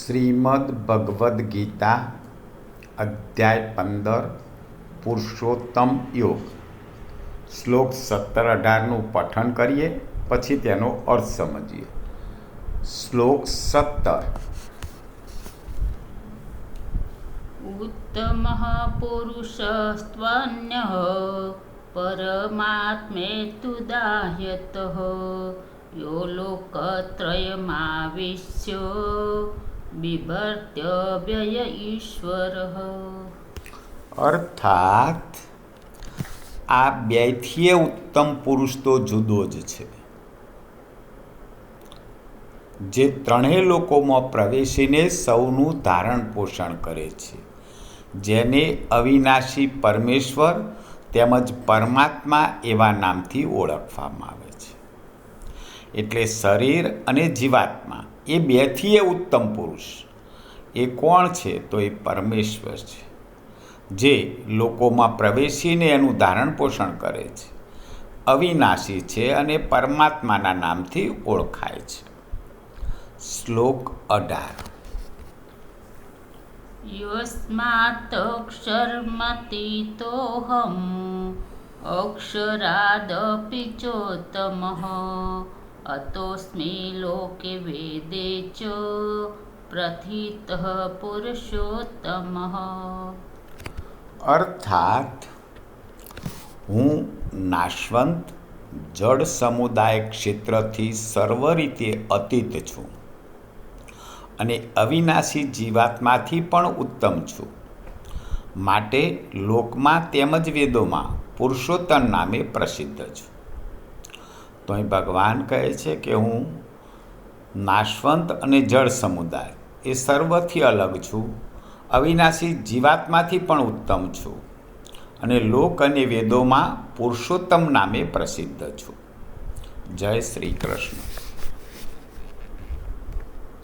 શ્રીમદ ભગવદ્ ગીતા અધ્યાય 15 પુરુષોત્તમ યોગ શ્લોક 17-18નું પઠન કરીએ, પછી તેનો અર્થ સમજીએ. શ્લોક 17. ઉત્તમઃ પુરુષસ્ત્વન્યઃ પરમાત્મેતુ દાહ્યતઃ યો લોકત્રયમાવિશ્ય બિભર્ત્ય વ્યય ઈશ્વરઃ. અર્થાત આ બેથી ઉત્તમ પુરુષ તો જુદો જ છે, જે ત્રણેય લોકોમાં પ્રવેશીને સૌનું ધારણ પોષણ કરે છે, જેને અવિનાશી પરમેશ્વર તેમજ પરમાત્મા એવા નામથી ઓળખવામાં આવે છે. એટલે શરીર અને જીવાત્મા એ બેથી ઉત્તમ પુરુષ એ કોણ છે? તો એ પરમેશ્વર છે, જે લોકોમાં પ્રવેશીને એનું ધારણ પોષણ કરે છે, અવિનાશી છે અને પરમાત્માના નામથી ઓળખાય છે. શ્લોક 18. યસ્માત અક્ષરમતીતોહમ અક્ષરાદપી ચોત્તમઃ અતોસ્મિ લોકે વેદે ચ પ્રથિતઃ પુરુષોત્તમઃ. અર્થાત હું નાશવંત જળ સમુદાય ક્ષેત્રથી સર્વ રીતે અતીત છું અને અવિનાશી જીવાત્માથી પણ ઉત્તમ છું. માટે લોકમાં તેમજ વેદોમાં પુરુષોત્તમ નામે પ્રસિદ્ધ છું. તો અહીં ભગવાન કહે છે કે હું નાશવંત અને જળ સમુદાય એ સર્વથી અલગ છું, અવિનાશી જીવાત્માથી પણ ઉત્તમ છું અને લોક અને વેદોમાં પુરુષોત્તમ નામે પ્રસિદ્ધ છું. જય શ્રી કૃષ્ણ.